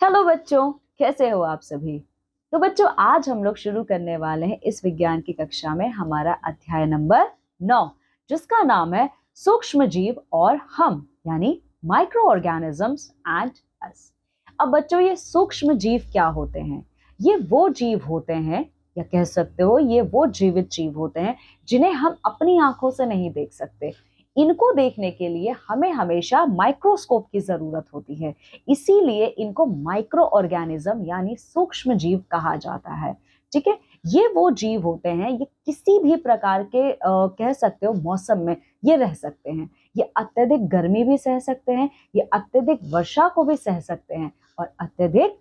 Hello बच्चों, कैसे हो आप सभी। तो बच्चों, आज हम लोग शुरू करने वाले हैं इस विज्ञान की कक्षा में हमारा अध्याय नंबर 9, जिसका नाम है सूक्ष्म जीव और हम, यानी माइक्रो ऑर्गेनिजम्स एंड अस। अब बच्चों, ये सूक्ष्म जीव क्या होते हैं? ये वो जीव होते हैं, या कह सकते हो ये वो जीवित जीव होते हैं जिन्हें हम अपनी आंखों से नहीं देख सकते। इनको देखने के लिए हमें हमेशा माइक्रोस्कोप की जरूरत होती है। इसीलिए इनको माइक्रो ऑर्गेनिज्म यानी सूक्ष्म जीव कहा जाता है। ठीक है, ये वो जीव होते हैं, ये किसी भी प्रकार के कह सकते हो मौसम में ये रह सकते हैं। ये अत्यधिक गर्मी भी सह सकते हैं, ये अत्यधिक वर्षा को भी सह सकते हैं, और अत्यधिक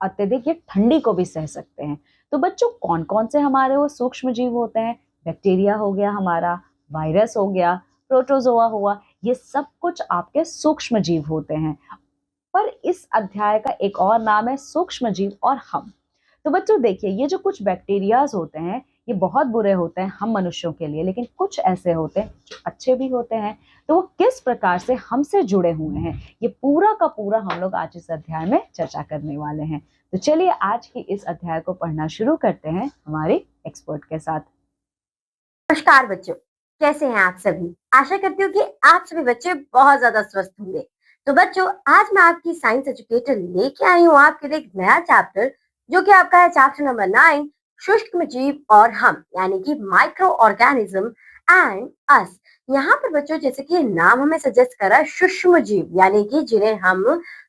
अत्यधिक ये ठंडी को भी सह सकते हैं। तो बच्चों, कौन कौन से हमारे वो सूक्ष्म जीव होते हैं? बैक्टीरिया हो गया हमारा, वायरस हो गया, प्रोटोजोआ हुआ, ये सब कुछ आपके सूक्ष्म जीव होते हैं। पर इस अध्याय का एक और नाम है सूक्ष्म जीव और हम। तो बच्चों देखिए, ये जो कुछ बैक्टीरियाज होते हैं ये बहुत बुरे होते हैं हम मनुष्यों के लिए, लेकिन कुछ ऐसे होते हैं जो अच्छे भी होते हैं। तो वो किस प्रकार से हमसे जुड़े हुए हैं, ये पूरा का पूरा हम लोग आज इस अध्याय में चर्चा करने वाले हैं। तो चलिए आज की इस अध्याय को पढ़ना शुरू करते हैं हमारे एक्सपर्ट के साथ। नमस्कार बच्चों, कैसे हैं आप सभी। आशा करती हूँ कि आप सभी बच्चे बहुत ज्यादा स्वस्थ होंगे। तो बच्चों, आज मैं आपकी साइंस एजुकेटर लेके आई हूँ आपके लिए एक नया चैप्टर, जो कि आपका है चैप्टर नंबर 9, सूक्ष्म जीव और हम, यानी कि माइक्रो ऑर्गेनिज्म एंड अस। यहाँ पर बच्चों, जैसे कि नाम हमें सजेस्ट कर रहा है सूक्ष्म जीव, यानी कि जिन्हें हम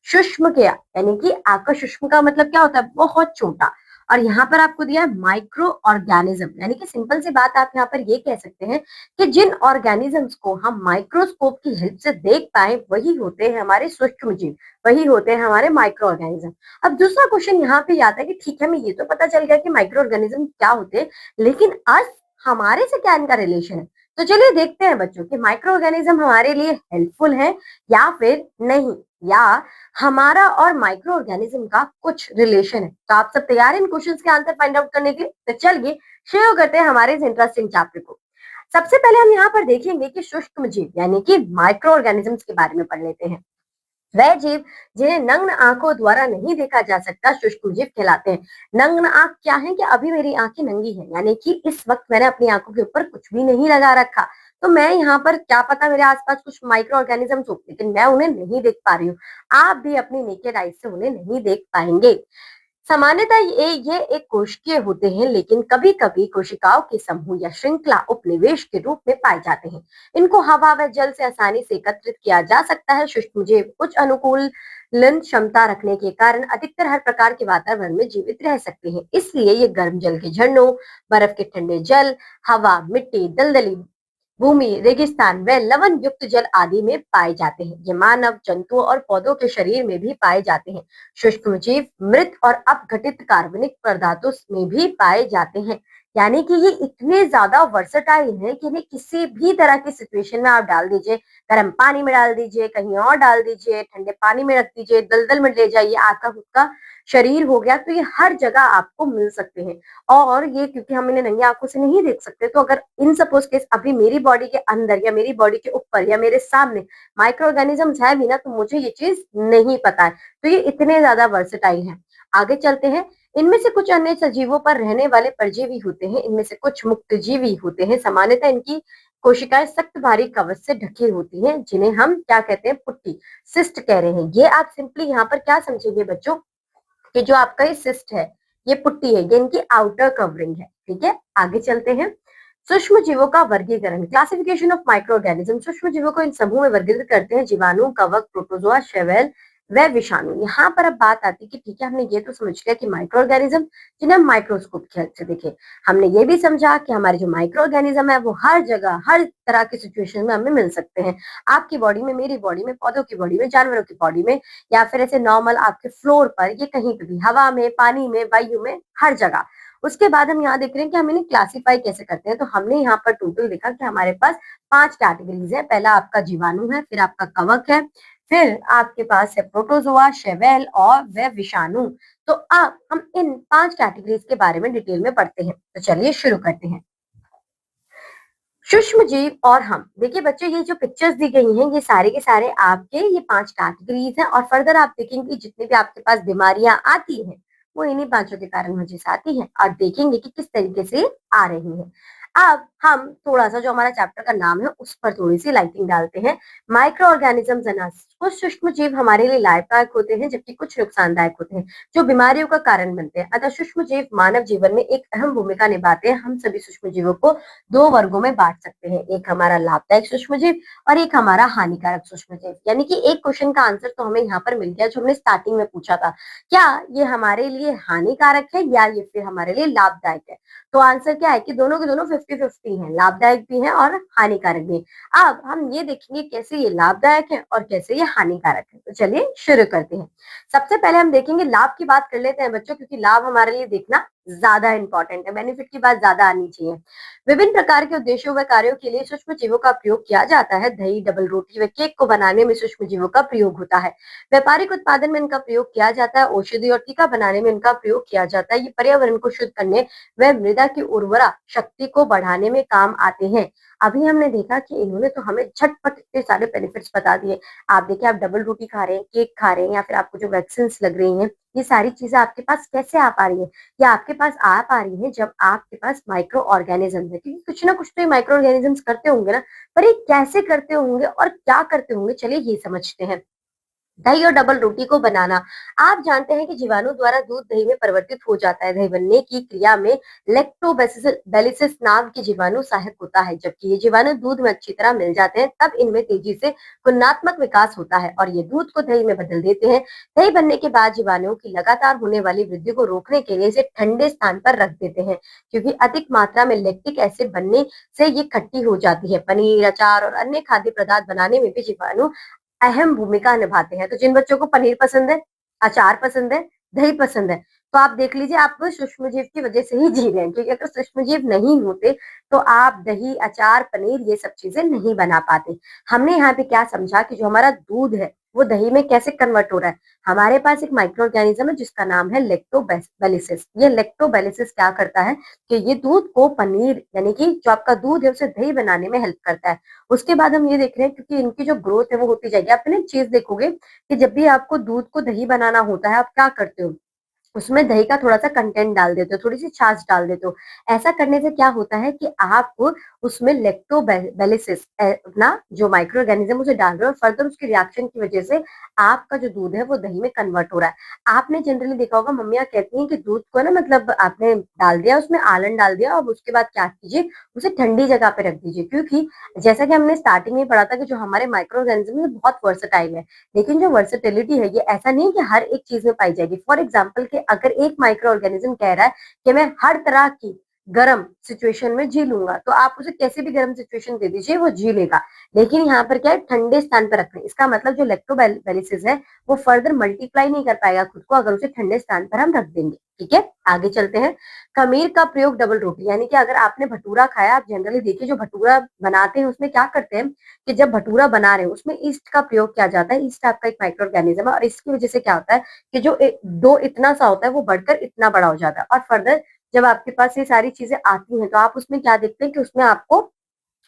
सूक्ष्म के, यानी कि आपका सूक्ष्म का मतलब क्या होता है, बहुत छोटा। और यहाँ पर आपको दिया है माइक्रो ऑर्गेनिज्म, यानी कि सिंपल सी बात आप यहाँ पर ये कह सकते हैं कि जिन ऑर्गेनिजम्स को हम माइक्रोस्कोप की हेल्प से देख पाए वही होते हैं हमारे सूक्ष्म जीव, वही होते हैं हमारे माइक्रो ऑर्गेनिज्म। अब दूसरा क्वेश्चन यहाँ पे आता है कि ठीक है, हमें ये तो पता चल गया कि माइक्रो ऑर्गेनिज्म क्या होते हैं, लेकिन अस, हमारे से क्या इनका रिलेशन है। तो चलिए देखते हैं बच्चों कि माइक्रो ऑर्गेनिज्म हमारे लिए हेल्पफुल है या फिर नहीं, या हमारा और माइक्रो ऑर्गेनिज्म का कुछ रिलेशन है। तो आप सब तैयार हैं इन क्वेश्चंस के आंसर फाइंड आउट करने के लिए? तो चलिए शुरू करते हैं हमारे इस इंटरेस्टिंग चैप्टर को। सबसे पहले हम यहाँ पर देखेंगे कि सूक्ष्म जीव यानी कि माइक्रो ऑर्गेनिजम्स के बारे में पढ़ लेते हैं। वह जीव जिन्हें नग्न आंखों द्वारा नहीं देखा जा सकता सूक्ष्म जीव कहलाते हैं। नग्न आंख क्या है कि अभी मेरी आंखें नंगी हैं, यानी कि इस वक्त मैंने अपनी आंखों के ऊपर कुछ भी नहीं लगा रखा, तो मैं यहाँ पर क्या पता मेरे आसपास कुछ माइक्रो ऑर्गेनिजम्स हो, लेकिन मैं उन्हें नहीं देख पा रही हूँ। आप भी अपनी नेकेड आइज से उन्हें नहीं देख पाएंगे। सामान्यतः ये एक कोशिकीय होते हैं, लेकिन कभी कभी कोशिकाओं के समूह या श्रृंखला उपनिवेश के रूप में पाए जाते हैं। इनको हवा व जल से आसानी से एकत्रित किया जा सकता है। सूक्ष्मजीव उच्च अनुकूलन क्षमता रखने के कारण अधिकतर हर प्रकार के वातावरण में जीवित रह सकते हैं। इसलिए ये गर्म जल के झरनों, बर्फ के ठंडे जल, हवा, मिट्टी, दलदली भूमि, रेगिस्तान व लवण युक्त जल आदि में पाए जाते हैं। ये मानव, जंतुओं और पौधों के शरीर में भी पाए जाते हैं। सूक्ष्म जीव मृत और अपघटित कार्बनिक पदार्थों में भी पाए जाते हैं, यानी कि ये इतने ज्यादा वर्सेटाइल हैं कि इन्हें किसी भी तरह की सिचुएशन में आप डाल दीजिए, गर्म पानी में डाल दीजिए, कहीं और डाल दीजिए, ठंडे पानी में रख दीजिए, दलदल में ले जाइए, आपका खुद का शरीर हो गया, तो ये हर जगह आपको मिल सकते हैं। और ये क्योंकि हम इन्हें नंगी आंखों से नहीं देख सकते, तो अगर इन सपोज केस अभी मेरी बॉडी के अंदर या मेरी बॉडी के ऊपर या मेरे सामने माइक्रो ऑर्गेनिजम्स है भी ना, तो मुझे ये चीज नहीं पता है। तो ये इतने ज्यादा वर्सेटाइल है। आगे चलते हैं। इनमें से कुछ अन्य सजीवों पर रहने वाले परजीवी होते हैं। इनमें से कुछ मुक्तजीवी होते हैं। सामान्यतः इनकी कोशिकाएं सख्त भारी कवच से ढकी होती हैं, जिन्हें हम क्या कहते हैं, पुट्टी, सिस्ट कह रहे हैं। ये आप सिंपली यहाँ पर क्या समझेंगे बच्चों, कि जो आपका ये सिस्ट है, ये पुट्टी है, ये इनकी आउटर कवरिंग है। ठीक है, आगे चलते हैं। सूक्ष्म जीवों का वर्गीकरण, क्लासिफिकेशन ऑफ माइक्रो ऑर्गेनिज्म। सूक्ष्म जीवों को इन समूह में वर्गीकृत करते हैं: जीवाणु, कवक, प्रोटोजोआ, शैवाल व विषाणु। यहाँ पर अब बात आती है कि ठीक है, हमने ये तो समझ लिया कि माइक्रो ऑर्गेनिज्म जिन्हें हम माइक्रोस्कोप की हेल्प से देखें। हमने ये भी समझा कि हमारे जो माइक्रो ऑर्गेनिज्म है वो हर जगह, हर तरह की सिचुएशन में हमें मिल सकते हैं। आपकी बॉडी में, मेरी बॉडी में, पौधों की बॉडी में, जानवरों की बॉडी में, या फिर ऐसे नॉर्मल आपके फ्लोर पर, ये कहीं पे भी, हवा में, पानी में, वायु में, हर जगह। उसके बाद हम यहाँ देख रहे हैं कि हम इन्हें क्लासिफाई कैसे करते हैं। तो हमने यहाँ पर टोटल देखा कि हमारे पास 5 कैटेगरीज है। पहला आपका जीवाणु है, फिर आपका कवक है, फिर आपके पास है प्रोटोजोआ, शैवाल और वह विषाणु। तो अब हम इन 5 कैटेगरीज के बारे में डिटेल में पढ़ते हैं। तो चलिए शुरू करते हैं। सूक्ष्म जीव और हम। देखिए बच्चों, ये जो पिक्चर्स दी गई हैं, ये सारे के सारे आपके ये 5 कैटेगरीज हैं और फर्दर आप देखेंगे जितनी भी आपके पास बीमारियां आती हैं, वो इन्हीं पांचों के कारण वजह से आती हैं और देखेंगे कि किस तरीके से आ रही हैं। अब हम थोड़ा-सा जो हमारा चैप्टर का नाम है, उस पर थोड़ी-सी लाइटिंग डालते हैं। माइक्रो ऑर्गेनिजम्स एंड अस। कुछ सूक्ष्म जीव हमारे लिए लाभदायक होते हैं, जबकि कुछ नुकसानदायक होते हैं, जो बीमारियों का कारण बनते हैं। अतः सूक्ष्म जीव मानव जीवन में एक अहम भूमिका निभाते हैं। हम सभी सूक्ष्म जीवों को 2 वर्गों में बाँट सकते हैं, एक हमारा लाभदायक सूक्ष्मजीव और एक हमारा हानिकारक सूक्ष्मजीव। यानी कि एक क्वेश्चन का आंसर तो हमें यहाँ पर मिल गया जो हमने स्टार्टिंग में पूछा था, क्या ये हमारे लिए हानिकारक है या ये फिर हमारे लिए लाभदायक है? तो आंसर क्या है कि दोनों के दोनों 50-50 हैं, लाभदायक भी हैं और हानिकारक भी हैं। अब हम ये देखेंगे कैसे ये लाभदायक है और कैसे ये हानिकारक है। तो चलिए शुरू करते हैं। सबसे पहले हम देखेंगे लाभ की बात कर लेते हैं बच्चों, क्योंकि लाभ हमारे लिए देखना ज्यादा इंपॉर्टेंट है, बेनिफिट की बात ज्यादा आनी चाहिए। विभिन्न प्रकार के उद्देश्यों व कार्यों के लिए सूक्ष्म जीवों का प्रयोग किया जाता है। दही, डबल रोटी व केक को बनाने में सूक्ष्म जीवों का प्रयोग होता है। व्यापारिक उत्पादन में इनका प्रयोग किया जाता है। औषधि और टीका बनाने में इनका प्रयोग किया जाता है। ये पर्यावरण को शुद्ध करने व मृदा की उर्वरा शक्ति को बढ़ाने में काम आते हैं। अभी हमने देखा कि इन्होंने तो हमें झटपट इतने सारे बेनिफिट्स बता दिए। आप देखिए, आप डबल रोटी खा रहे हैं, केक खा रहे हैं, या फिर आपको जो वैक्सीन लग रही हैं, ये सारी चीजें आपके पास कैसे आ पा रही है? या आपके पास आ पा रही है जब आपके पास माइक्रो ऑर्गेनिज्म है, क्योंकि कुछ ना कुछ तो ये माइक्रो ऑर्गेनिजम्स करते होंगे ना, पर ये कैसे करते होंगे और क्या करते होंगे, चलिए ये समझते हैं। दही और डबल रोटी को बनाना। आप जानते हैं कि जीवाणु द्वारा दूध दही में परिवर्तित हो जाता है। दही बनने की क्रिया में लैक्टोबैसिलस नाम के जीवाणु सहायक होता है। जबकि ये जीवाणु दूध में अच्छी तरह मिल जाते हैं, तब इनमें तेजी से गुणात्मक विकास होता है और ये दूध को दही में बदल देते हैं। दही बनने के बाद जीवाणुओं की लगातार होने वाली वृद्धि को रोकने के लिए इसे ठंडे स्थान पर रख देते हैं, क्योंकि अधिक मात्रा में लैक्टिक एसिड बनने से ये खट्टी हो जाती है। पनीर, अचार और अन्य खाद्य पदार्थ बनाने में भी जीवाणु अहम भूमिका निभाते हैं। तो जिन बच्चों को पनीर पसंद है, अचार पसंद है, दही पसंद है, तो आप देख लीजिए, आप सूक्ष्मजीव की वजह से ही जी रहे हैं, क्योंकि अगर सूक्ष्मजीव नहीं होते तो आप दही, अचार, पनीर ये सब चीजें नहीं बना पाते। हमने यहाँ पे क्या समझा कि जो हमारा दूध है वो दही में कैसे कन्वर्ट हो रहा है। हमारे पास एक माइक्रो ऑर्गेनिज्म है जिसका नाम है लैक्टोबैसिलस। ये लैक्टोबैसिलस क्या करता है कि ये दूध को पनीर, यानी कि जो आपका दूध है उसे दही बनाने में हेल्प करता है। उसके बाद हम ये देख रहे हैं, क्योंकि इनकी जो ग्रोथ है वो होती जाएगी। आप ना एक चीज देखोगे कि जब भी आपको दूध को दही बनाना होता है, आप क्या करते हो, उसमें दही का थोड़ा-सा कंटेंट डाल देते हो, थोड़ी-सी छाछ डाल देते हो। ऐसा करने से क्या होता है कि आप उसमें लैक्टोबैसिलस ना जो माइक्रो ऑर्गेनिज्म उसे डाल रहे हो और फर्दर उसकी रिएक्शन की वजह से आपका जो दूध है वो दही में कन्वर्ट हो रहा है। आपने जनरली देखा होगा, मम्मियाँ कहती हैं कि दूध को ना, मतलब आपने डाल दिया, उसमें आलन डाल दिया और उसके बाद क्या कीजिए, उसे ठंडी जगह पे रख दीजिए, क्योंकि जैसा कि हमने स्टार्टिंग में पढ़ा था कि जो हमारे माइक्रो ऑर्गेनिज्म है बहुत वर्सेटाइल है। लेकिन जो वर्सेटिलिटी है, ये ऐसा नहीं है कि हर एक चीज में पाई जाएगी। फॉर एग्जाम्पल कि अगर एक माइक्रो ऑर्गेनिज्म कह रहा है कि मैं हर तरह की गर्म सिचुएशन में जी लूंगा, तो आप उसे कैसे भी गर्म सिचुएशन दे दीजिए, वो जी लेगा। लेकिन यहाँ पर क्या है, ठंडे स्थान पर रखना है। इसका मतलब जो लैक्टोबैसिलस है वो फर्दर मल्टीप्लाई नहीं कर पाएगा खुद को अगर उसे ठंडे स्थान पर हम रख देंगे। ठीक है, आगे चलते हैं। खमीर का प्रयोग डबल रोटी, यानी कि अगर आपने भटूरा खाया, आप जनरली देखिए जो भटूरा बनाते हैं उसमें क्या करते हैं कि जब भटूरा बना रहे हैं उसमें ईस्ट का प्रयोग किया जाता है। ईस्ट आपका एक माइक्रो ऑर्गेनिज्म है और इसकी वजह से क्या होता है कि जो डो इतना सा होता है वो बढ़कर इतना बड़ा हो जाता है। और फर्दर जब आपके पास ये सारी चीजें आती हैं तो आप उसमें क्या देखते हैं कि उसमें आपको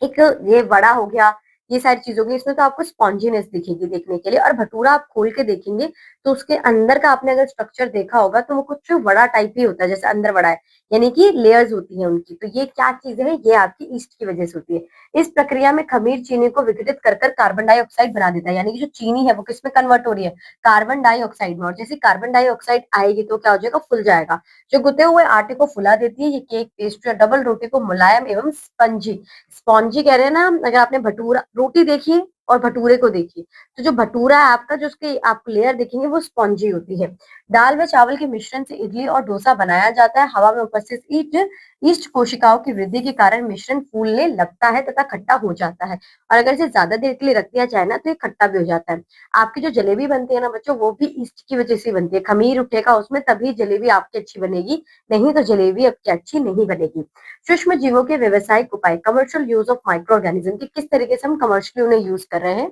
एक ये वड़ा हो गया, ये सारी चीज होगी, इसमें तो आपको स्पॉन्जीनेस दिखेगी देखने के लिए। और भटूरा आप खोल के देखेंगे तो उसके अंदर का आपने अगर स्ट्रक्चर देखा होगा तो वो कुछ वड़ा टाइप ही होता है, जैसे अंदर वड़ा है, यानी कि लेयर्स होती हैं उनकी। तो ये क्या चीज है, ये आपकी ईस्ट की वजह से होती है। इस प्रक्रिया में खमीर चीनी को विघटित कर कर कार्बन डाइऑक्साइड बना देता है, यानी कि जो चीनी है वो किसमें कन्वर्ट हो रही है, कार्बन डाइऑक्साइड में। और जैसे कार्बन डाइऑक्साइड आएगी तो क्या हो जाएगा, फुल जाएगा। जो गुथे हुए आटे को फुला देती है। ये केक, पेस्ट्री और डबल रोटी को मुलायम एवं स्पॉन्जी कह रहे हैं ना। अगर आपने भटूरा रोटी देखी और भटूरे को देखिए, तो जो भटूरा है आपका, जो उसकी आप लेयर देखेंगे वो स्पॉन्जी होती है। दाल व चावल के मिश्रण से इडली और डोसा बनाया जाता है। हवा में उपस्थित ईस्ट कोशिकाओं की वृद्धि के कारण मिश्रण फूलने लगता है तथा खट्टा हो जाता है। और अगर इसे ज्यादा देर के लिए रख दिया जाए ना तो ये खट्टा भी हो जाता है। आपकी जो जलेबी बनती है ना बच्चों, वो भी ईस्ट की वजह से बनती है। खमीर उठेगा उसमें तभी जलेबी आपकी अच्छी बनेगी, नहीं तो जलेबी आपकी अच्छी नहीं बनेगी। सूक्ष्म जीवों के व्यवसायिक उपाय, commercial use of micro organism, की किस तरीके से हम कमर्शियली उन्हें यूज कर रहे हैं।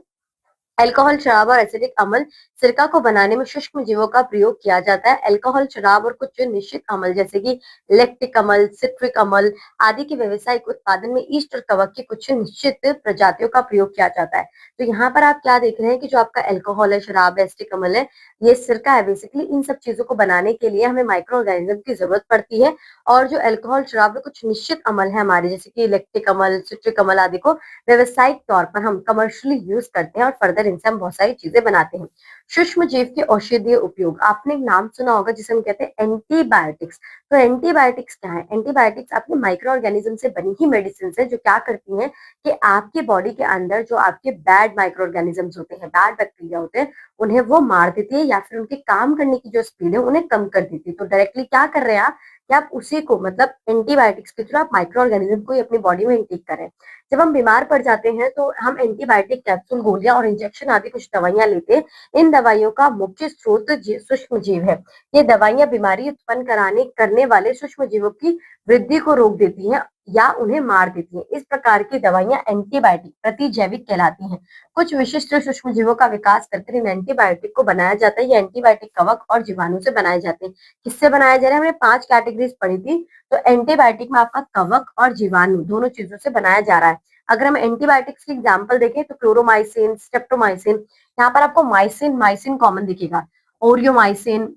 अल्कोहल, शराब और एसिडिक अम्ल सिरका को बनाने में सूक्ष्म जीवों का प्रयोग किया जाता है। अल्कोहल, शराब और कुछ निश्चित अम्ल जैसे कि लैक्टिक अम्ल, सिट्रिक अम्ल आदि के व्यावसायिक उत्पादन में ईस्ट और कवक की कुछ निश्चित प्रजातियों का प्रयोग किया जाता है। तो यहाँ पर आप क्या देख रहे हैं कि जो आपका अल्कोहल है, शराब है, एसिटिक अम्ल है, ये सिरका है। बेसिकली इन सब चीजों को बनाने के लिए हमें माइक्रो ऑर्गेनिज्म की जरूरत पड़ती है, और जो अल्कोहल, शराब में कुछ निश्चित अम्ल है हमारे, जैसे कि लैक्टिक अम्ल, सिट्रिक अम्ल आदि को व्यवसायिक तौर पर हम कमर्शियली यूज करते हैं और फर्दर इनसे हम बहुत सारी चीजें बनाते हैं। सूक्ष्म जीव के औषधीय उपयोग, आपने एक नाम सुना होगा जिसे हम कहते हैं एंटीबायोटिक्स। तो एंटीबायोटिक्स क्या है? एंटीबायोटिक्स आपके माइक्रो ऑर्गेनिज्म से बनी ही मेडिसिन है, जो क्या करती हैं कि आपकी बॉडी के अंदर जो आपके बैड माइक्रो ऑर्गेनिजम्स होते हैं, बैड बैक्टीरिया होते हैं, उन्हें वो मार देती है या फिर उनके काम करने की जो स्पीड है उन्हें कम कर देती है। तो डायरेक्टली क्या कर रहे हैं आप कि आप उसी को, मतलब एंटीबायोटिक्स के थ्रू आप माइक्रो ऑर्गेनिज्म को ही अपनी बॉडी में इंटेक करें। जब हम बीमार पड़ जाते हैं तो हम एंटीबायोटिक कैप्सूल, गोलियां और इंजेक्शन आदि कुछ दवाइयां लेते हैं। इन दवाइयों का मुख्य स्रोत सूक्ष्म जीव है। ये दवाइयां बीमारी उत्पन्न करने वाले सूक्ष्म जीवों की वृद्धि को रोक देती हैं या उन्हें मार देती हैं। इस प्रकार की दवाइयां एंटीबायोटिक प्रतिजैविक कहलाती हैं। कुछ विशिष्ट सूक्ष्म जीवों का विकास करके इन एंटीबायोटिक को बनाया जाता है। ये एंटीबायोटिक कवक और जीवाणु से बनाए जाते हैं। किससे बनाया जा रहा है? हमने 5 कैटेगरीज पढ़ी थी। तो एंटीबायोटिक में आपका कवक और जीवाणु दोनों चीजों से बनाया जा रहा है। अगर हम एंटीबायोटिक्स की एग्जांपल देखें तो क्लोरोमाइसिन, स्ट्रेप्टोमाइसिन, यहाँ पर आपको माइसिन माइसिन कॉमन दिखेगा, ओरियोमाइसिन,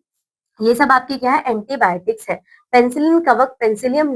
ये सब आपकी क्या है? एंटीबायोटिक्स है। पेंसिलिन कवक पेंसिलियम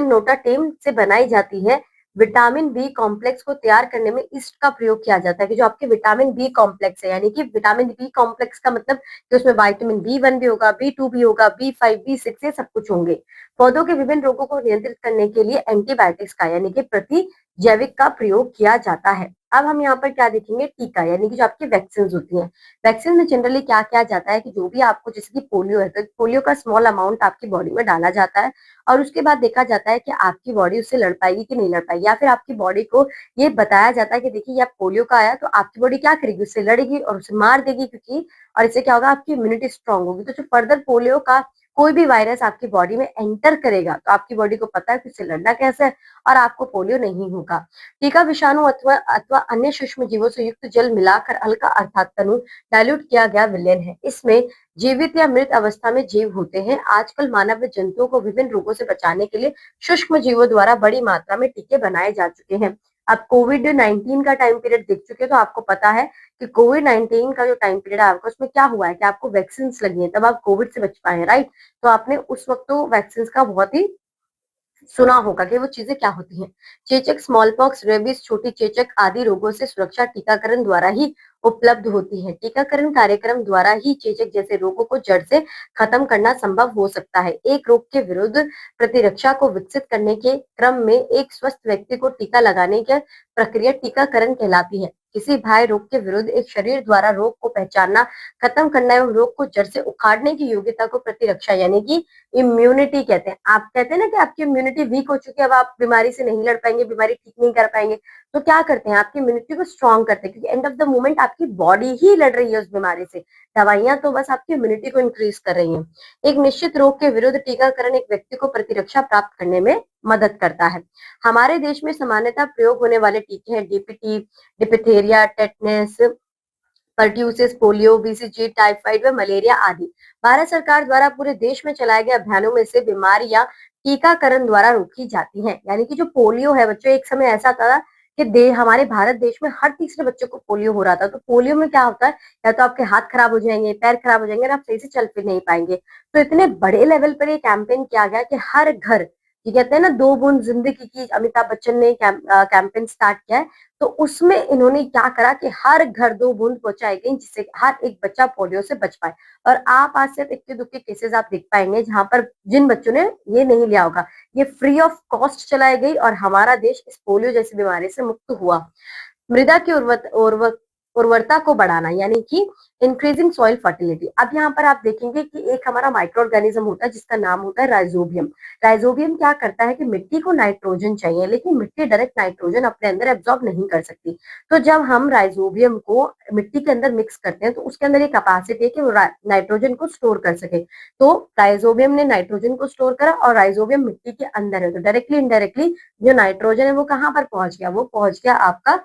नोटाटेम से बनाई जाती है। विटामिन बी कॉम्प्लेक्स को तैयार करने में ईस्ट का प्रयोग किया जाता है, कि जो आपके विटामिन बी कॉम्प्लेक्स है, यानी कि विटामिन बी कॉम्प्लेक्स का मतलब कि उसमें विटामिन बी 1 भी होगा, बी 2 भी होगा, बी 5 बी 6 ये सब कुछ होंगे। पौधों के विभिन्न रोगों को नियंत्रित करने के लिए एंटीबायोटिक्स का यानी कि प्रतिजैविक का प्रयोग किया जाता है। अब हम यहाँ पर क्या देखेंगे? टीका, यानी कि जो आपकी वैक्सीन होती है। वैक्सीन में जनरली क्या किया जाता है कि जो भी आपको, जैसे कि पोलियो है, तो पोलियो का स्मॉल अमाउंट आपकी बॉडी में डाला जाता है और उसके बाद देखा जाता है कि आपकी बॉडी उससे लड़ पाएगी कि नहीं लड़ पाएगी, या फिर आपकी बॉडी को ये बताया जाता है कि देखिए ये आप पोलियो का आया तो आपकी बॉडी क्या करेगी? उससे लड़ेगी और उसे मार देगी, क्योंकि और इससे क्या होगा? आपकी इम्यूनिटी स्ट्रांग होगी। तो जो फर्दर पोलियो का कोई भी वायरस आपकी बॉडी में एंटर करेगा तो आपकी बॉडी को पता है कि उससे लड़ना कैसे है और आपको पोलियो नहीं होगा। टीका विषाणु अथवा अथवा अन्य सूक्ष्म जीवों से युक्त जल मिलाकर हल्का अर्थात तनु डाइल्यूट किया गया विलयन है। इसमें जीवित या मृत अवस्था में जीव होते हैं। आजकल मानव व जंतुओं को विभिन्न रोगों से बचाने के लिए सूक्ष्म जीवों द्वारा बड़ी मात्रा में टीके बनाए जा चुके हैं। अब कोविड-19 का टाइम पीरियड देख चुके हैं तो आपको पता है कि कोविड-19 का जो टाइम पीरियड है आपका, उसमें क्या हुआ है कि आपको वैक्सीन लगी है, तब आप कोविड से बच पाए हैं, राइट? तो आपने उस वक्त तो वैक्सीन का बहुत ही सुना होगा कि वो चीजें क्या होती हैं। चेचक, स्मॉल पॉक्स, रेबीज, छोटी चेचक आदि रोगों से सुरक्षा टीकाकरण द्वारा ही उपलब्ध होती है। टीकाकरण कार्यक्रम द्वारा ही चेचक जैसे रोगों को जड़ से खत्म करना संभव हो सकता है। एक रोग के विरुद्ध प्रतिरक्षा को विकसित करने के क्रम में एक स्वस्थ व्यक्ति को टीका लगाने की प्रक्रिया टीकाकरण कहलाती है। किसी बाह्य रोग के विरुद्ध एक शरीर द्वारा रोग को पहचानना, खत्म करना एवं रोग को जड़ से उखाड़ने की योग्यता को प्रतिरक्षा यानी कि इम्यूनिटी कहते हैं। आप कहते हैं ना कि आपकी इम्यूनिटी वीक हो चुकी है, अब आप बीमारी से नहीं लड़ पाएंगे, बीमारी ठीक नहीं कर पाएंगे, तो क्या करते हैं? आपकी इम्यूनिटी को स्ट्रॉन्ग करते हैं, क्योंकि एंड ऑफ द मोमेंट आपकी बॉडी ही लड़ रही है उस बीमारी से। दवाइयां तो बस आपकी इम्यूनिटी को इंक्रीज कर रही हैं। एक निश्चित रोग के विरुद्ध टीकाकरण एक व्यक्ति को प्रतिरक्षा प्राप्त करने में मदद करता है। हमारे देश में सामान्यतः प्रयोग होने वाले टीके हैं DPT, diphtheria, tetanus, pertussis, polio, BCG, typhoid व मलेरिया आदि। भारत सरकार द्वारा पूरे देश में चलाए गए अभियानों में से बीमारियां टीकाकरण द्वारा रोकी जाती हैं। यानी कि जो पोलियो है बच्चों, एक समय ऐसा था कि हमारे भारत देश में हर तीसरे बच्चे को पोलियो हो रहा था। तो पोलियो में क्या होता है, या तो आपके हाथ खराब हो जाएंगे, पैर खराब हो जाएंगे और आप सही से चल फिर नहीं पाएंगे। तो इतने बड़े लेवल पर ये कैंपेन किया गया कि हर घर, ये कहते हैं ना 2 बूंद जिंदगी की, अमिताभ बच्चन ने कैंपेन स्टार्ट किया है। तो उसमें इन्होंने क्या करा कि हर घर 2 बूंद पहुंचाई गई, जिससे हर एक बच्चा पोलियो से बच पाए। और आप आज से इक्के दुक्के केसेस आप देख पाएंगे जहां पर जिन बच्चों ने ये नहीं लिया होगा, ये फ्री ऑफ कॉस्ट चलाई गई और हमारा देश इस पोलियो जैसी बीमारी से मुक्त हुआ। मृदा की उर्वरता को बढ़ाना यानी कि इंक्रीजिंग सॉइल फर्टिलिटी। अब यहाँ पर आप देखेंगे कि एक हमारा माइक्रो ऑर्गेनिज्म होता है जिसका नाम होता है राइजोबियम। राइजोबियम क्या करता है कि मिट्टी को नाइट्रोजन चाहिए, लेकिन मिट्टी डायरेक्ट नाइट्रोजन अपने अंदर एब्जॉर्ब नहीं कर सकती। तो जब हम राइजोबियम को मिट्टी के अंदर मिक्स करते हैं तो उसके अंदर ये कैपेसिटी है कि वो नाइट्रोजन को स्टोर कर सके। तो राइजोबियम ने नाइट्रोजन को स्टोर करा और राइजोबियम मिट्टी के अंदर है, तो डायरेक्टली इनडायरेक्टली जो नाइट्रोजन है वो कहाँ पर पहुंच गया? वो पहुंच गया आपका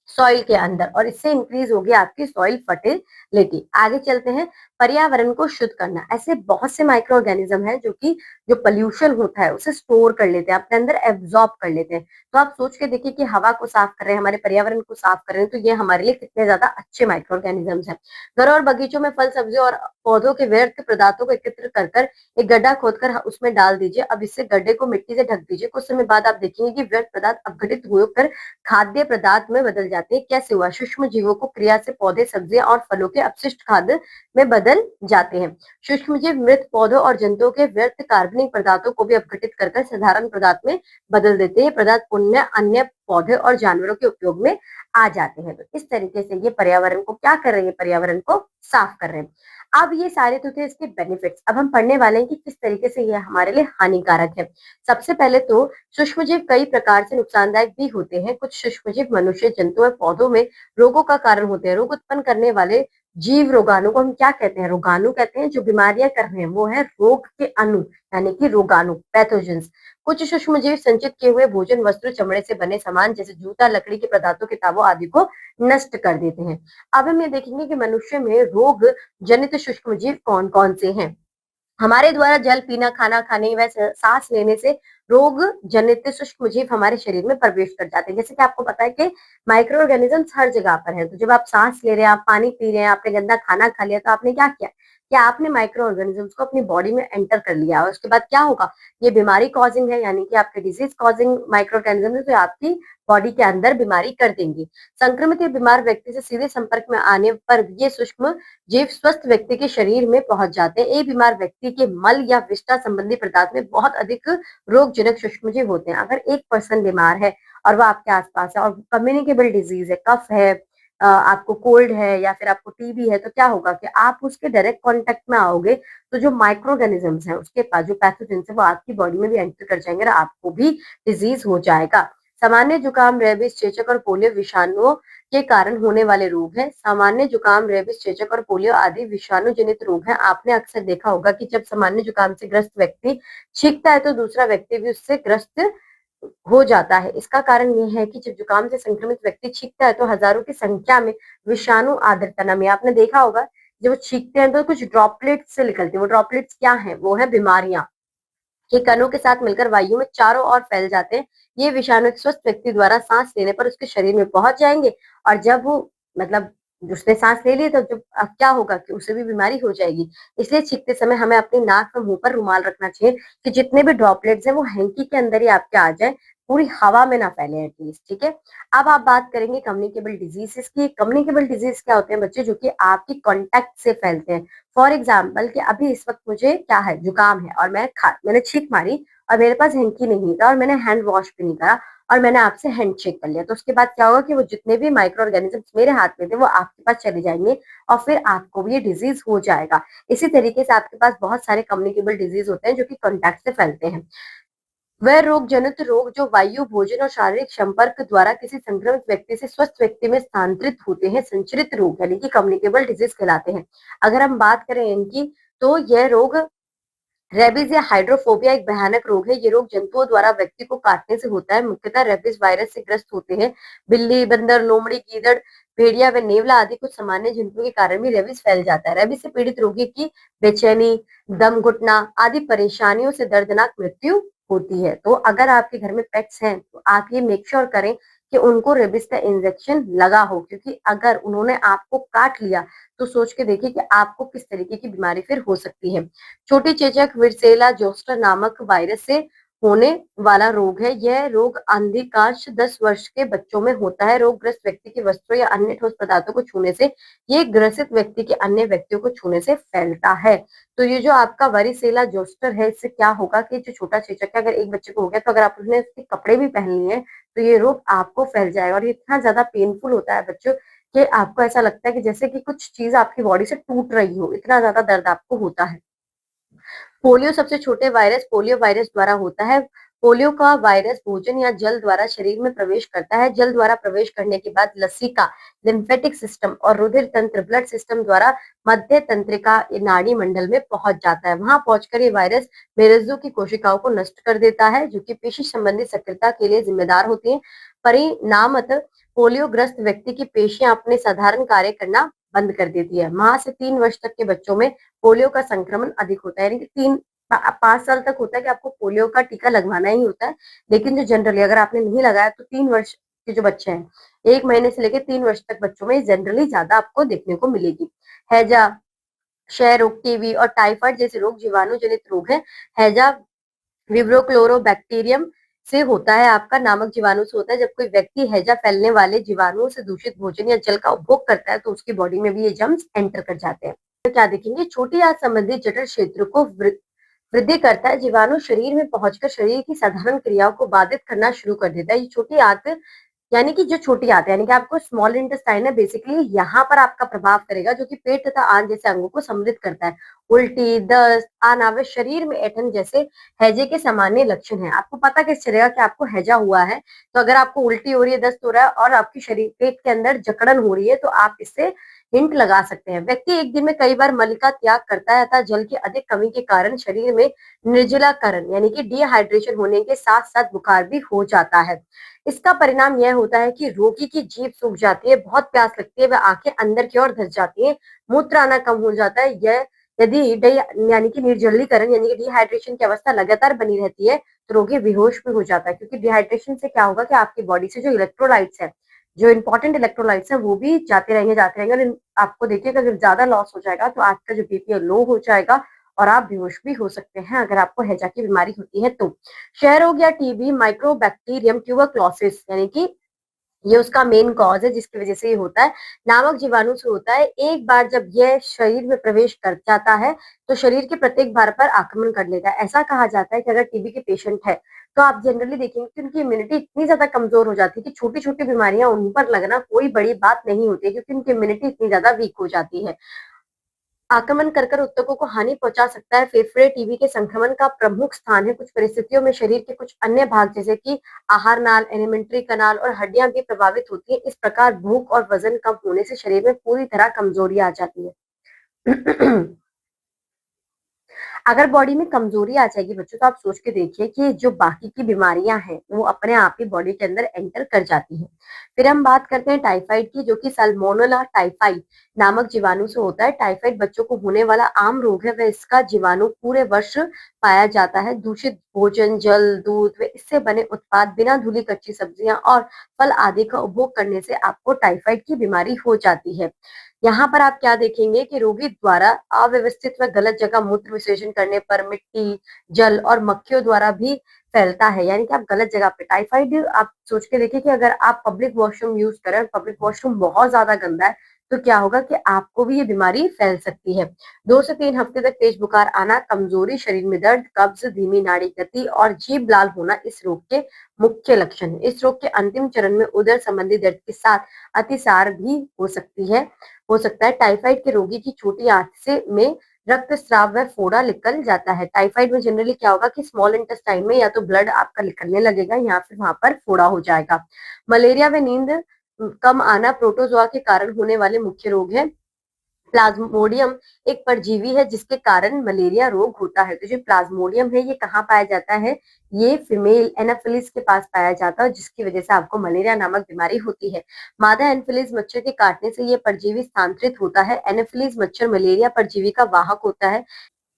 सॉइल के अंदर, और इससे इंक्रीज होगी आपकी सॉइल फर्टिलिटी। आगे चलते हैं, पर्यावरण को शुद्ध करना। ऐसे बहुत से माइक्रो ऑर्गेनिज्म है जो कि जो पोल्यूशन होता है उसे स्टोर कर लेते हैं, अपने अंदर एब्जॉर्ब कर लेते हैं। तो आप सोच के देखिए कि हवा को साफ कर रहे हैं, हमारे पर्यावरण को साफ कर रहे हैं, तो ये हमारे लिए कितने ज्यादा अच्छे माइक्रो ऑर्गेनिजम्स हैं। घरों और बगीचों में फल सब्जी और पौधों के व्यर्थ पदार्थों को एकत्र कर कर एक गड्ढा खोदकर उसमें डाल दीजिए। अब इससे गड्ढे को मिट्टी से ढक दीजिए। कुछ समय बाद आप देखेंगे कि व्यर्थ पदार्थ अपघटित होकर खाद्य पदार्थ में बदल जाते हैं। कैसे हुआ? सूक्ष्म जीवों को क्रिया से पौधे, सब्जियां और फलों के अपशिष्ट खाद्य में बदल जाते हैं। सूक्ष्म जीव मृत पौधों और जंतुओं के व्यर्थ कार्बनिक पदार्थों को भी अपघटित कर साधारण पदार्थ में बदल देते हैं। पदार्थ पुण्य अन्य पौधे और जानवरों के उपयोग में आ जाते हैं। तो इस तरीके से ये पर्यावरण को क्या कर रहे हैं? पर्यावरण को साफ कर रहे हैं। अब ये सारे तो थे इसके बेनिफिट्स। अब हम पढ़ने वाले हैं कि किस तरीके से ये हमारे लिए हानिकारक है। सबसे पहले तो सूक्ष्मजीव कई प्रकार से नुकसानदायक भी होते हैं। कुछ सूक्ष्मजीव मनुष्य, जंतु और पौधों में रोगों का कारण होते हैं। रोग उत्पन्न करने वाले जीव रोगाणु को हम क्या कहते हैं? रोगाणु कहते हैं। जो बीमारियां कर रहे हैं वो है रोग के अणु, यानी कि रोगाणु, पैथोजेंस। कुछ सूक्ष्मजीव संचित किए हुए भोजन, वस्त्र, चमड़े से बने सामान जैसे जूता, लकड़ी के पदार्थों, किताबों आदि को नष्ट कर देते हैं। अब हम ये देखेंगे कि मनुष्य में रोग जनित सूक्ष्मजीव कौन कौन से हैं। हमारे द्वारा जल पीना, खाना खाने व सांस लेने से रोग जनित सूक्ष्मजीव हमारे शरीर में प्रवेश कर जाते हैं। जैसे कि आपको पता है कि माइक्रो ऑर्गेनिजम्स हर जगह पर है। तो जब आप सांस ले रहे हैं, आप पानी पी रहे हैं, आपने गंदा खाना खा लिया, तो आपने क्या किया कि आपने माइक्रो ऑर्गेनिजम्स को अपनी बॉडी में एंटर कर लिया। और उसके बाद क्या होगा? ये बीमारी कॉजिंग है, यानी कि आपके डिजीज कॉजिंग माइक्रो ऑर्गेनिज्म है, तो आपकी बॉडी के अंदर बीमारी कर देंगी। संक्रमित या बीमार व्यक्ति से सीधे संपर्क में आने पर ये सूक्ष्म जीव स्वस्थ व्यक्ति के शरीर में पहुंच जाते हैं। एक बीमार व्यक्ति के मल या विष्ठा संबंधी पदार्थ में बहुत अधिक रोगजनक सूक्ष्मजीव होते हैं। अगर एक पर्सन बीमार है और वह आपके आसपास है और कम्युनिकेबल डिजीज है, कफ है, आपको कोल्ड है या फिर आपको टीबी है, तो क्या होगा कि आप उसके डायरेक्ट कांटेक्ट में आओगे तो जो माइक्रो ऑर्गेनिजम्स हैं उसके पास जो पैथोजेंस है वो आपकी बॉडी में भी एंटर कर जाएंगे और आपको भी डिजीज हो जाएगा। सामान्य जुकाम, रेबीज, चेचक और पोलियो विषाणुओं के कारण होने वाले रोग हैं। सामान्य जुकाम, रेबीज, चेचक और पोलियो आदि विषाणु जनित रोग हैं। आपने अक्सर देखा होगा कि जब सामान्य जुकाम से ग्रस्त व्यक्ति छींकता है तो दूसरा व्यक्ति भी उससे ग्रस्त हो जाता है। इसका कारण यह है कि जब जुकाम से संक्रमित व्यक्ति छींकता है तो हजारों की संख्या में विषाणु आर्द्रता नमी, आपने देखा होगा जब वो छींकते हैं तो कुछ ड्रॉपलेट्स से निकलते हैं। वो ड्रॉपलेट्स क्या है? वो है बीमारियां के कणों के साथ मिलकर वायु में चारों ओर फैल जाते हैं। ये विषाणु एक स्वस्थ व्यक्ति द्वारा सांस लेने पर उसके शरीर में पहुंच जाएंगे और जब वो मतलब उसने सांस ले ली तो जब अब क्या होगा कि उसे भी बीमारी हो जाएगी। इसलिए छींकते समय हमें अपनी नाक और मुंह पर रुमाल रखना चाहिए कि जितने भी ड्रॉपलेट्स हैं वो हैंकी के अंदर ही आपके आ जाए, पूरी हवा में ना फैले एटलीस्ट। ठीक है। अब आप बात करेंगे कम्युनिकेबल डिजीजेस की। कम्युनिकेबल डिजीज क्या होते हैं बच्चे? जो कि आपकी कॉन्टैक्ट से फैलते हैं। फॉर एग्जाम्पल कि अभी इस वक्त मुझे क्या है, जुकाम है और मैंने छींक मारी और मेरे पास हैंकी नहीं था और मैंने हैंड वॉश भी नहीं करा और मैंने आपसे हैंड शेक कर लिया, तो उसके बाद क्या होगा कि वो जितने भी माइक्रो ऑर्गेनिजम्स मेरे हाथ में थे वो आपके पास चले जाएंगे और फिर आपको भी ये डिजीज हो जाएगा। इसी तरीके से आपके पास बहुत सारे कम्युनिकेबल डिजीज होते हैं जो कि कॉन्टैक्ट से फैलते हैं। वह रोग जनित रोग जो वायु, भोजन और शारीरिक संपर्क द्वारा किसी संक्रमित व्यक्ति से स्वस्थ व्यक्ति में स्थानांतरित होते हैं, संचरित रोग यानी कि कम्युनिकेबल डिजीज कहलाते हैं। अगर हम बात करें इनकी तो यह रोग रेबीज या हाइड्रोफोबिया एक भयानक रोग है। ये रोग जंतुओं द्वारा व्यक्ति को काटने से होता है। मुख्यतः रेबीज वायरस से ग्रस्त होते हैं। बिल्ली, बंदर, लोमड़ी, गीदड़, भेड़िया व नेवला आदि कुछ सामान्य जंतुओं के कारण भी रेबीज फैल जाता है। रेबीज से पीड़ित रोगी की बेचैनी, दम घुटना आदि परेशानियों से दर्दनाक मृत्यु होती है। तो अगर आपके घर में पेट्स हैं तो आप ये मेक श्योर करें कि उनको रेबीज का इंजेक्शन लगा हो, क्योंकि अगर उन्होंने आपको काट लिया तो सोच के देखिए कि आपको किस तरीके की बीमारी फिर हो सकती है। छोटी चेचक विरसेला जोस्टर नामक वायरस से होने वाला रोग है। यह रोग अधिकांश 10 वर्ष के बच्चों में होता है। रोगग्रस्त व्यक्ति के वस्त्रों या अन्य ठोस पदार्थों को छूने से, ये ग्रसित व्यक्ति के अन्य व्यक्तियों को छूने से फैलता है। तो ये जो आपका वरिसेला जोस्टर है, इससे क्या होगा कि जो छोटा चेचक है अगर एक बच्चे को हो गया तो अगर आप उसने उसके कपड़े भी पहन लिए हैं तो ये रोग आपको फैल जाएगा। और ये इतना ज्यादा पेनफुल होता है बच्चों कि आपको ऐसा लगता है कि जैसे कि कुछ चीज आपकी बॉडी से टूट रही हो, इतना ज्यादा दर्द आपको होता है। पोलियो सबसे छोटे वायरस पोलियो वायरस द्वारा होता है। पोलियो का वायरस भोजन या जल द्वारा शरीर में प्रवेश करता है। जल द्वारा प्रवेश करने के बाद लसिका, लिम्फेटिक सिस्टम और रुधिर तंत्र, ब्लड सिस्टम द्वारा मध्य तंत्रिका नाड़ी मंडल में पहुंच जाता है। वहां पहुंचकर ये वायरस मेरुज्जु की कोशिकाओं को नष्ट कर देता है जो कि पेशी संबंधी सक्रियता के लिए जिम्मेदार होती है। परिणामतः पोलियोग्रस्त व्यक्ति की पेशियां अपने साधारण कार्य करना बंद कर देती है। माह से 3 वर्ष तक के बच्चों में पोलियो का संक्रमण अधिक होता है, यानी कि 5 साल तक होता है कि आपको पोलियो का टीका लगवाना ही होता है। लेकिन जो जनरली अगर आपने नहीं लगाया तो 3 वर्ष के जो बच्चे हैं, 1 महीने से लेकर 3 वर्ष तक बच्चों में जनरली ज्यादा आपको देखने को मिलेगी। हैजा, क्षय रोग, टीबी और टाइफाइड जैसे रोग जीवाणु जनित रोग है। हैजा विब्रोक्लोरोबैक्टीरियम से होता है, आपका नामक जीवाणु से होता है। जब कोई व्यक्ति हैजा फैलने वाले जीवाणुओं से दूषित भोजन या जल का उपभोग करता है तो उसकी बॉडी में भी ये जर्म्स एंटर कर जाते हैं। तो क्या देखेंगे, छोटी आंत संबंधित जठर क्षेत्र को वृद्धि करता है। जीवाणु शरीर में पहुंचकर शरीर की साधारण क्रियाओं को बाधित करना शुरू कर देता है। ये छोटी आंत यानी कि जो छोटी आंत यानी कि आपको स्मॉल इंटेस्टाइन है, बेसिकली यहाँ पर आपका प्रभाव करेगा, जो कि पेट तथा आंत जैसे अंगों को समृद्ध करता है। उल्टी, दस्त, आना व शरीर में ऐंठन जैसे हैजे के सामान्य लक्षण हैं। आपको पता कैसे चलेगा कि आपको हैजा हुआ है? तो अगर आपको उल्टी हो रही है, दस्त हो रहा है और आपकी शरीर पेट के अंदर जकड़न हो रही है तो आप इससे हिंट लगा सकते हैं। व्यक्ति एक दिन में कई बार मल का त्याग करता है तथा जल की अधिक कमी के कारण शरीर में निर्जलीकरण यानी कि डिहाइड्रेशन होने के साथ साथ बुखार भी हो जाता है। इसका परिणाम यह होता है कि रोगी की जीभ सूख जाती है, बहुत प्यास लगती है, वह आंखें अंदर की ओर धंस जाती है, मूत्र आना कम हो जाता है। यह यदि यानी कि निर्जलीकरण यानी कि डिहाइड्रेशन की अवस्था लगातार बनी रहती है तो रोगी बेहोश भी हो जाता है, क्योंकि डिहाइड्रेशन से क्या होगा कि आपकी बॉडी से जो इलेक्ट्रोलाइट्स है, जो इंपॉर्टेंट इलेक्ट्रोलाइट्स है, वो भी जाते रहेंगे और आपको देखिएगा अगर ज्यादा लॉस हो जाएगा तो आपका जो बीपी है लो हो जाएगा और आप बेहोश भी हो सकते हैं अगर आपको हैजा की बीमारी होती है तो। क्षय रोग या टीबी माइक्रोबैक्टीरियम ट्यूबरक्लोसिस यानी कि ये उसका मेन कॉज है जिसकी वजह से ये होता है, नामक जीवाणु से होता है। एक बार जब यह शरीर में प्रवेश कर जाता है तो शरीर के प्रत्येक भाग पर आक्रमण कर लेता है। ऐसा कहा जाता है कि अगर टीबी के पेशेंट है तो आप जनरली देखेंगे कि उनकी इम्यूनिटी इतनी ज्यादा कमजोर हो जाती है कि छोटी छोटी बीमारियां उन पर लगना कोई बड़ी बात नहीं होती है, क्योंकि उनकी इम्यूनिटी इतनी ज्यादा वीक हो जाती है। आक्रमण कर ऊतकों को हानि पहुंचा सकता है। फेफड़े टीबी के संक्रमण का प्रमुख स्थान है। कुछ परिस्थितियों में शरीर के कुछ अन्य भाग जैसे कि आहार नाल, एलिमेंट्री कनाल और हड्डियां भी प्रभावित होती हैं। इस प्रकार भूख और वजन कम होने से शरीर में पूरी तरह कमजोरी आ जाती है। अगर बॉडी में कमजोरी आ जाएगी बच्चों तो आप सोच के देखिए कि जो बाकी की बीमारियां हैं वो अपने आप ही बॉडी के अंदर एंटर कर जाती हैं। फिर हम बात करते हैं टाइफाइड की, जो कि सल्मोनेला टाइफाइड नामक जीवाणु से होता है। टाइफाइड बच्चों को होने वाला आम रोग है, वह इसका जीवाणु पूरे वर्ष पाया जाता है। दूषित भोजन, जल, दूध व इससे बने उत्पाद, बिना धुली कच्ची सब्जियां और फल आदि का उपभोग करने से आपको टाइफाइड की बीमारी हो जाती है। यहाँ पर आप क्या देखेंगे कि रोगी द्वारा अव्यवस्थित व गलत जगह मूत्र विसर्जन करने पर मिट्टी, जल और मक्खियों द्वारा भी फैलता है, यानी कि आप गलत जगह पे टाइफाइड आप सोच के देखिए कि अगर आप पब्लिक वॉशरूम यूज करें, पब्लिक वॉशरूम बहुत ज्यादा गंदा है तो क्या होगा कि आपको भी ये बीमारी फैल सकती है। 2 से 3 हफ्ते तक तेज बुखार आना, कमजोरी, शरीर में दर्द, कब्ज, धीमी नाड़ी गति और जीभ लाल होना इस रोग के मुख्य लक्षण है। इस रोग के अंतिम चरण में उदर संबंधी दर्द के साथ अतिसार भी हो सकता है। टाइफाइड के रोगी की छोटी आंत से में रक्तस्राव व फोड़ा निकल जाता है। टाइफाइड में जनरली क्या होगा कि स्मॉल इंटेस्टाइन में या तो ब्लड आपका निकलने लगेगा या फिर वहां पर फोड़ा हो जाएगा। मलेरिया व नींद कम आना प्रोटोजोआ के कारण होने वाले मुख्य रोग है। प्लाज्मोडियम एक परजीवी है जिसके कारण मलेरिया रोग होता है। तो जो प्लाज्मोडियम है ये कहाँ पाया जाता है? ये फीमेल एनाफिलिस के पास पाया जाता है, जिसकी वजह से आपको मलेरिया नामक बीमारी होती है। मादा एनाफिलिस मच्छर के काटने से ये परजीवी स्थानांतरित होता है। एनाफिलिस मच्छर मलेरिया परजीवी का वाहक होता है।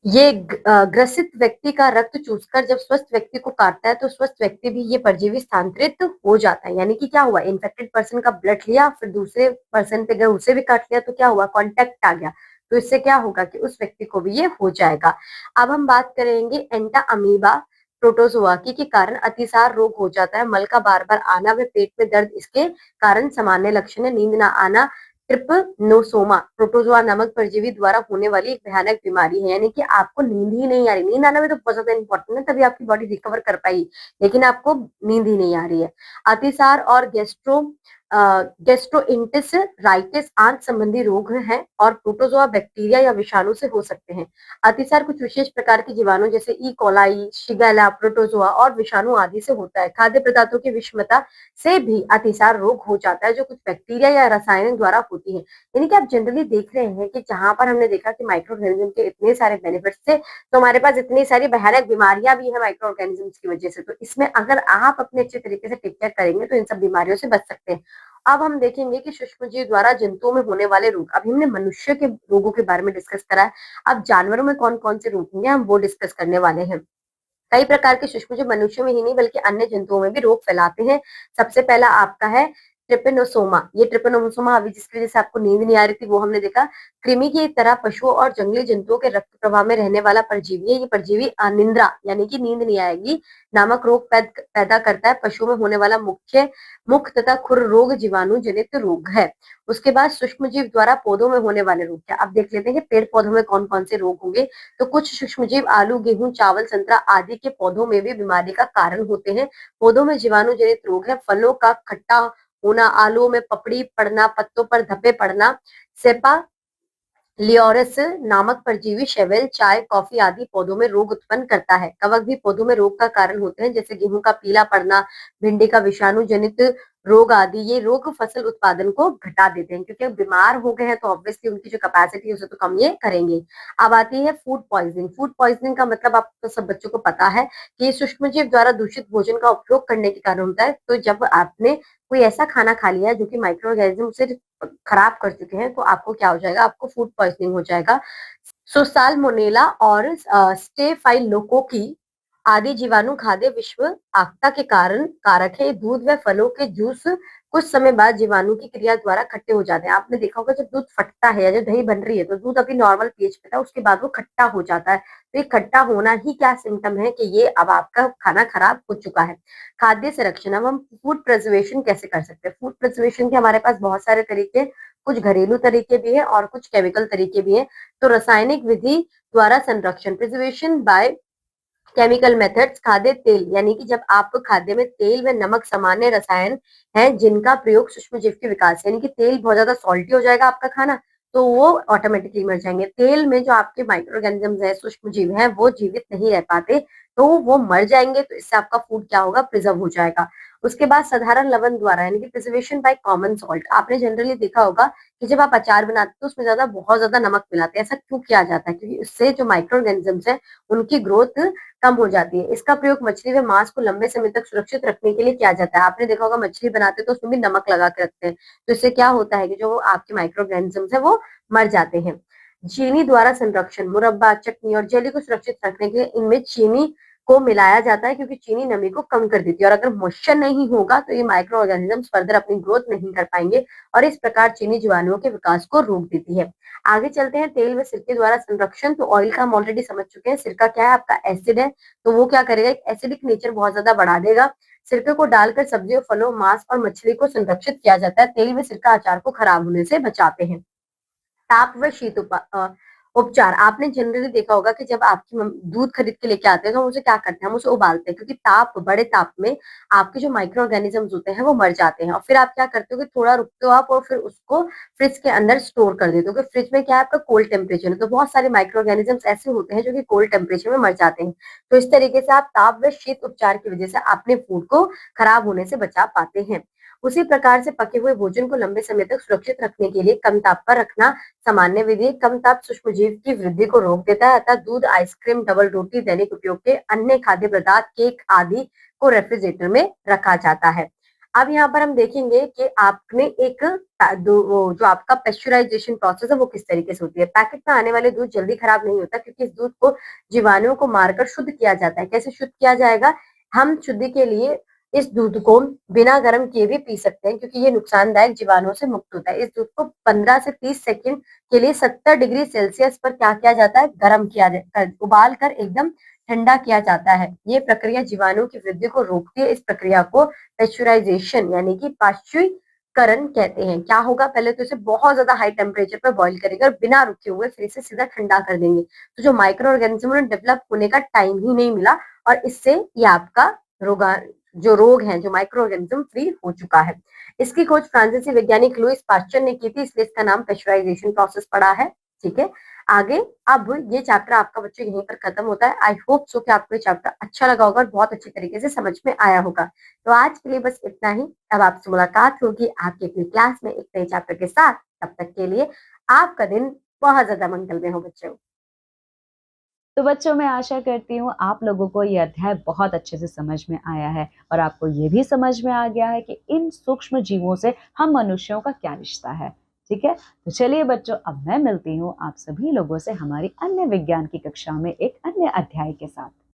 ये ग्रसित व्यक्ति का रक्त चूसकर जब स्वस्थ व्यक्ति को काटता है तो स्वस्थ व्यक्ति भी ये परजीवी स्थानांतरित हो जाता है। यानी कि क्या हुआ, इन्फेक्टेड पर्सन का ब्लड लिया, फिर दूसरे पर्सन पे गए, उसे भी काट लिया तो क्या हुआ, कॉन्टेक्ट आ गया, तो इससे क्या होगा कि उस व्यक्ति को भी ये हो जाएगा। अब हम बात करेंगे एंटा अमीबा प्रोटोजोआ की के कारण अतिसार रोग हो जाता है। मल का बार बार आना व पेट में दर्द इसके कारण सामान्य लक्षण है। नींद ना आना ट्रिपनोसोमा प्रोटोजोआ नामक परजीवी द्वारा होने वाली एक भयानक बीमारी है, यानी कि आपको नींद ही नहीं आ रही। नींद आना भी तो बहुत ज्यादा इंपॉर्टेंट है, तभी आपकी बॉडी रिकवर कर पाई, लेकिन आपको नींद ही नहीं आ रही है। अतिसार और गैस्ट्रो गैस्ट्रोइंटेराइटिस आंत संबंधी रोग हैं और प्रोटोजोआ बैक्टीरिया या विषाणु से हो सकते हैं। अतिसार कुछ विशेष प्रकार के जीवाणु जैसे ई कोलाई, शिगेला, प्रोटोजोआ और विषाणु आदि से होता है। खाद्य पदार्थों की विषमता से भी अतिसार रोग हो जाता है, जो कुछ बैक्टीरिया या रसायन द्वारा होती है। यानी कि आप जनरली देख रहे हैं कि जहां पर हमने देखा कि माइक्रो ऑर्गेनिज्म के इतने सारे बेनिफिट्स थे, तो हमारे पास इतनी सारी भयानक बीमारियां भी हैं माइक्रो ऑर्गेनिजम्स की वजह से। तो इसमें अगर आप अपने अच्छे तरीके से टेक केयर करेंगे तो इन सब बीमारियों से बच सकते हैं। अब हम देखेंगे कि सूक्ष्म जीव द्वारा जंतुओं में होने वाले रोग। अभी हमने मनुष्य के रोगों के बारे में डिस्कस करा है, अब जानवरों में कौन कौन से रोग होंगे हम वो डिस्कस करने वाले हैं। कई प्रकार के सूक्ष्म जीव मनुष्यों में ही नहीं बल्कि अन्य जंतुओं में भी रोग फैलाते हैं। सबसे पहला आपका है ट्रिपेनोसोमा। ये ट्रिपेनोसोमा अभी जिसकी वजह से आपको नींद नहीं आ रही थी वो हमने देखा। कृमि की तरह पशुओं और जंगली जंतुओं के रक्त प्रवाह में रहने वाला परजीवी है। ये परजीवी अनिद्रा यानी कि नींद नहीं आएगी नामक रोग पैदा करता है। पशुओं में होने वाला मुख तथा खुर रोग जीवाणु जनित रोग है। उसके बाद सूक्ष्म जीव द्वारा पौधों में होने वाले रोग क्या, अब देख लेते हैं कि पेड़ पौधों में कौन कौन से रोग होंगे। तो कुछ सूक्ष्म जीव आलू, गेहूं, चावल, संतरा आदि के पौधों में भी बीमारी का कारण होते हैं। पौधों में जीवाणु जनित रोग है। फलों का खट्टा होना, आलूओं में पपड़ी पड़ना, पत्तों पर धब्बे पड़ना, सेपा लियोरस नामक परजीवी शैवाल, चाय, कॉफी आदि पौधों में रोग उत्पन्न करता है। कवक भी पौधों में रोग का कारण होते हैं, जैसे गेहूं का पीला पड़ना, भिंडी का विषाणु जनित रोग आदि। ये रोग फसल उत्पादन को घटा देते हैं, क्योंकि बीमार हो गए हैं तो ऑब्वियसली उनकी जो कैपेसिटी है उसे तो कम ये करेंगे। अब आती है फूड पॉइजनिंग। फूड पॉइजनिंग का मतलब आपको सब बच्चों को पता है कि सूक्ष्म जीव द्वारा दूषित भोजन का उपयोग करने के कारण होता है। तो जब आपने कोई ऐसा खाना खा लिया है जो कि माइक्रो ऑर्गेनिज्म से खराब कर चुके हैं तो आपको क्या हो जाएगा, आपको फूड पॉइजनिंग हो जाएगा। सो साल्मोनेला और स्टेफाइलोकोकी आदि जीवाणु खाद्य विषाक्तता के कारण कारक है। दूध व फलों के जूस कुछ समय बाद जीवाणु की क्रिया द्वारा खट्टे हो जाते हैं। आपने देखा होगा जब दूध फटता है या जब दही बन रही है तो दूध अभी नॉर्मल पीएच पे था, उसके बाद वो खट्टा हो जाता है। तो ये खट्टा होना ही क्या सिम्टम है कि ये अब आपका खाना खराब हो चुका है। खाद्य संरक्षण, अब हम फूड प्रिजर्वेशन कैसे कर सकते हैं। फूड प्रिजर्वेशन के हमारे पास बहुत सारे तरीके, कुछ घरेलू तरीके भी है और कुछ केमिकल तरीके भी है। तो रासायनिक विधि द्वारा संरक्षण, प्रिजर्वेशन बाय केमिकल मेथड्स। खाद्य तेल, यानी कि जब आप खाद्य में तेल व नमक सामान्य रसायन हैं जिनका प्रयोग सूक्ष्म जीव के विकास, यानी कि तेल बहुत ज्यादा सॉल्टी हो जाएगा आपका खाना तो वो ऑटोमेटिकली मर जाएंगे। तेल में जो आपके माइक्रो ऑर्गेनिजम्स है, सूक्ष्म जीव हैं, वो जीवित नहीं रह पाते तो वो मर जाएंगे। तो इससे आपका फूड क्या होगा, प्रिजर्व हो जाएगा। उसके बाद साधारण लवण द्वारा, यानी कि प्रिजर्वेशन बाय कॉमन सॉल्ट। आपने जनरली देखा होगा कि जब आप अचार बनाते हैं तो उसमें बहुत ज्यादा नमक मिलाते हैं। ऐसा क्यों किया जाता है, क्योंकि इससे जो माइक्रो ऑर्गेनिजम्स है उनकी ग्रोथ कम हो जाती है। इसका प्रयोग मछली व मांस को लंबे समय तक सुरक्षित रखने के लिए किया जाता है। आपने देखा होगा मछली बनाते हैं तो उसमें भी नमक लगा के रखते हैं। तो इससे क्या होता है कि जो आपके माइक्रो ऑर्गेनिजम्स है वो मर जाते हैं। चीनी द्वारा संरक्षण, मुरब्बा, चटनी और जेली को सुरक्षित रखने के लिए इनमें चीनी को मिलाया जाता है, क्योंकि चीनी नमी को कम कर देती है। और अगर मॉइस्चर नहीं होगा तो ये माइक्रो ऑर्गेनिजम्स फर्दर अपनी ग्रोथ नहीं कर पाएंगे और इस प्रकार चीनी जीवाणुओं के विकास को रोक देती है। आगे चलते हैं तेल व सिरके द्वारा संरक्षण। तो ऑयल का हम ऑलरेडी समझ चुके हैं। सिरका क्या है, आपका एसिड है, तो वो क्या करेगा, एक एसिडिक नेचर बहुत ज्यादा बढ़ा देगा। सिरके को डालकर सब्जियों, फलों, मांस और मछली को संरक्षित किया जाता है। तेल व सिरका अचार को खराब होने से बचाते हैं। ताप व शीत उपचार, आपने जनरली देखा होगा कि जब आपकी दूध खरीद के लेके आते हैं तो हम उसे क्या करते हैं, हम उसे उबालते हैं, क्योंकि बड़े ताप में आपके जो माइक्रो ऑर्गेनिजम्स होते हैं वो मर जाते हैं। और फिर आप क्या करते हो कि थोड़ा रुकते हो आप और फिर उसको फ्रिज के अंदर स्टोर कर देते हो, क्योंकि फ्रिज में क्या है, आपका कोल्ड टेम्परेचर है। तो बहुत सारे माइक्रो ऑर्गेनिजम्स ऐसे होते हैं जो कि कोल्ड टेम्परेचर में मर जाते हैं। तो इस तरीके से आप ताप व शीत उपचार की वजह से अपने फूड को खराब होने से बचा पाते हैं। उसी प्रकार से पके हुए भोजन को लंबे समय तक सुरक्षित रखने के लिए कम ताप पर रखना सामान्य विधि। कम ताप सूक्ष्म जीव की वृद्धि को रोक देता है, अतः दूध, आइसक्रीम, डबल रोटी, दैनिक उपयोग के अन्य खाद्य पदार्थ, केक आदि को रेफ्रिजरेटर में रखा जाता है। अब यहाँ पर हम देखेंगे कि आपने एक जो आपका पेस्चराइजेशन प्रोसेस है वो किस तरीके से होती है। पैकेट में आने वाले दूध जल्दी खराब नहीं होता, क्योंकि इस दूध को जीवाणुओं को मारकर शुद्ध किया जाता है। कैसे शुद्ध किया जाएगा, हम शुद्धि के लिए इस दूध को बिना गर्म किए भी पी सकते हैं, क्योंकि ये नुकसानदायक जीवाणुओं से मुक्त होता है। इस दूध को 15 से 30 सेकंड के लिए 70 डिग्री सेल्सियस पर क्या किया जाता है, गर्म किया जाता है, उबाल कर एकदम ठंडा किया जाता है। ये प्रक्रिया जीवाणुओं की वृद्धि को रोकती है। इस प्रक्रिया को पेस्चराइजेशन यानी कि पाश्चुरीकरण कहते हैं। क्या होगा, पहले तो इसे बहुत ज्यादा हाई टेम्परेचर पर बॉईल करेंगे और बिना रुके हुए फिर इसे सीधा ठंडा कर देंगे। तो जो माइक्रो ऑर्गेनिज्म डेवलप होने का टाइम ही नहीं मिला और इससे ये आपका रोग है, जो माइक्रो ऑर्गेनिज्म फ्री हो चुका है। इसकी खोज फ्रांसीसी वैज्ञानिक लुईस पास्चर ने की थी, इसलिए इसका नाम पेस्चराइजेशन प्रोसेस पड़ा है। ठीक है, आगे अब ये चैप्टर आपका बच्चों यहीं पर खत्म होता है। आई होप सो कि आपको ये चैप्टर अच्छा लगा होगा और बहुत अच्छी तरीके से समझ में आया होगा। तो आज के लिए बस इतना ही। अब आपसे मुलाकात होगी आपकी अपनी क्लास में एक नए चैप्टर के साथ। तब तक के लिए आपका दिन बहुत ज्यादा मंगलमय हो बच्चों। तो बच्चों, मैं आशा करती हूँ आप लोगों को ये अध्याय बहुत अच्छे से समझ में आया है और आपको ये भी समझ में आ गया है कि इन सूक्ष्म जीवों से हम मनुष्यों का क्या रिश्ता है। ठीक है, तो चलिए बच्चों, अब मैं मिलती हूँ आप सभी लोगों से हमारी अन्य विज्ञान की कक्षा में एक अन्य अध्याय के साथ।